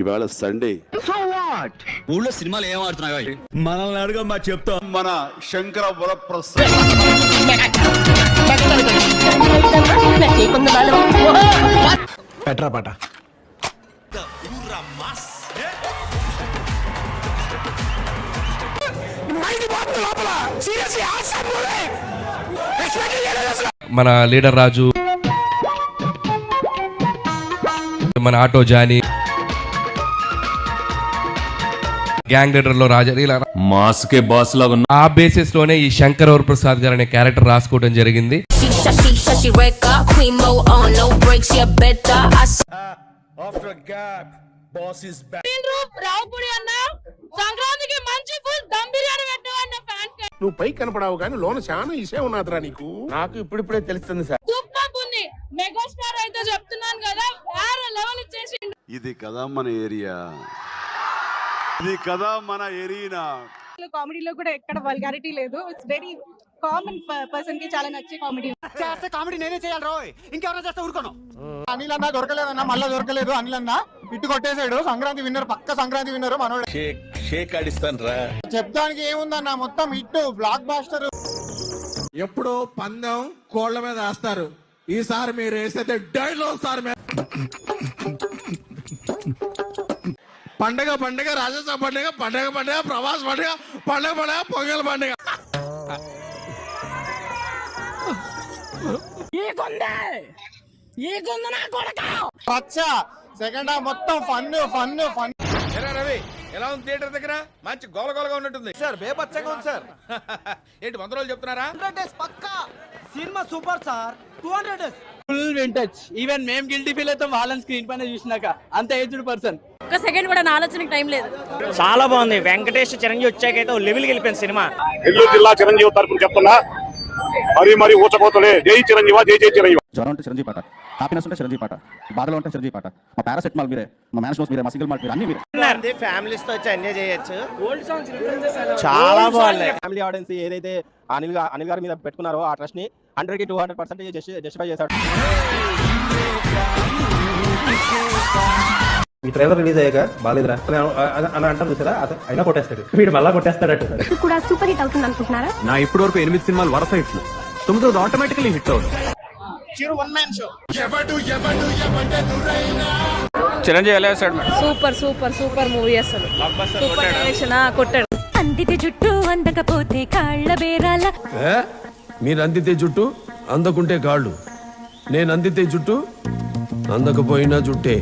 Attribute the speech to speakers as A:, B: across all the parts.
A: ఇవాళ సండే.
B: ఊళ్ళో సినిమాలు ఏం ఆడుతున్నాయి మనల్ని అడుగమ్మా చెప్తాం.
A: మన శంకర వరప్రసాద్
C: పెట్రా పాట
D: మన లీడర్ రాజు, మన ఆటో జానీ, గ్యాంగ్ లీడర్ లో రాజా,
E: మాస్ కే బాస్ లాగా
D: ఆ బేసిస్ లోనే ఈ శంకర్ వరప్రసాద్ గారు అనే క్యారెక్టర్ రాసుకోవడం జరిగింది.
C: నువ్వు పై కనపడావు కానీ లోన చాలా ఇసే ఉన్నదిరా నీకు. నాకు ఇప్పుడిప్పుడే తెలుస్తుంది సార్.
F: మెగాస్టార్ అయితే చెప్తున్నాను కదా, వేరే లెవెల్ ఇచ్చేసి.
A: ఇది కదా మన ఏరియా, ఇది కదా మన ఏరియా.
F: కామెడీలో కూడా ఎక్కడ వల్గారిటీ లేదు. ఇట్స్ వెరీ కామన్ పర్సన్ కి చాలా నచ్చే కామెడీ.
B: చేస్తే కామెడీ నేనే చేయాలి రోయ్, ఇంకెవరైనా చేస్తే ఊరుకోను.
C: అనిల్ అన్న దొరకలేదన్నా, మళ్ళా దొరకలేదు. అనిల్ అన్న ఇట్టు కొట్టేశాడు. సంక్రాంతి విన్నర్, పక్క సంక్రాంతి విన్నర్ మనోడు.
E: షేక్ ఆడిస్తాను రా.
C: చెప్తానికి ఏముందన్న, మొత్తం హిట్, బ్లాక్ బాస్టర్. ఎప్పుడో పందెం కోళ్ల మీద వేస్తారు, ఈసారి మీరు వేస్తే డైలాగ్ సార్. పండగ పండగ, రాజస్థాన్ పండగ, పండగ పండగ, ప్రవాస్ పండగ, పండగ పండగ, పొంగల్ పండగ. సెకండ్ హాఫ్ మొత్తం ఫన్ ఫన్ ఫన్. రవి ఎలా ఉంది థియేటర్ దగ్గర? మంచి గోలగోలగా ఉన్నట్టుంది సార్. బేపచ్చగా ఉంది సార్. ఏంటి 100 రోజులు చెప్తున్నారా?
B: 100 days పక్కా cinema super sir. 200 days full vintage. Even మేము గిల్టీ ఫీల్ అవుతాం వాళ్ళని స్క్రీన్ పైన చూసినాక. అంత ఏజ్డ్ పర్సన్.
F: ఒక సెకండ్ కూడా నా ఆలోచనకి టైం లేదు.
G: చాలా బాగుంది. వెంకటేష్ చిరంజీవి వచ్చాకైతే లెవెల్కి వెళ్ళిపోయింది సినిమా.
H: నెల్లూరు జిల్లా చిరంజీవి తరఫున చెప్తున్నా, మరి ఊచకోతలే. జై చిరంజీవ, జై జై చిరంజీవ.
I: జ్వరం ఉంటే చిరంజీవి పాట, హ్యాపీనెస్ ఉంటే చిరంజీవి పాట, బాధలో ఉంటే చిరంజీవి పాట, మా పారాసెటమాల్ మీరే, మా మ్యాన్షోస్ మీరే, మా సింగిల్ మాల్ట్ మీరే, అన్ని మీరే.
G: ఫ్యామిలీస్ తో వచ్చి ఎంజాయ్ చేయొచ్చు. చాలా బాగుంది.
B: ఫ్యామిలీ ఆడియన్స్ ఏదైతే అనిల్ గారి మీద పెట్టుకున్నారో ఆ ట్రస్ట్ ని 100కి 200% జస్టిఫై చేశాడు.
J: ఈ ట్రైలర్ రిలీజ్ అయ్యాక బాలేదురా అని అంటారు చూసారా, అయినా కొట్టేస్తాడు వీడు, మళ్ళా కొట్టేస్తాడట.
F: కూడా సూపర్ హిట్ అవుతుంది అనుకుంటున్నారా?
E: నా ఇప్పటి వరకు 8 సినిమాలు వరుస హిట్లు, 9 ఆటోమేటికలీ హిట్ అవుతుంది.
B: చిరంజీవి ఎలా చేశాడు?
F: సూపర్ సూపర్ సూపర్ మూవీ అసలు. సూపర్ డైరెక్షన్ కొట్టాడు.
K: అందితే జుట్టు అందకపోతే కాళ్ళ బేరాల.
J: మీరు అందితే జుట్టు, అందకుంటే కాళ్ళు. నేను అందితే జుట్టు, అందకపోయినా జుట్టే.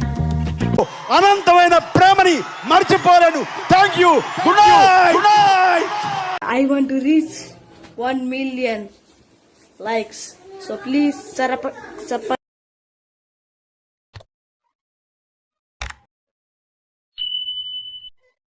E: అనంతమైన ప్రేమని మర్చిపోలేను. Thank you. Good night.
F: I want to reach 1 million likes. So please,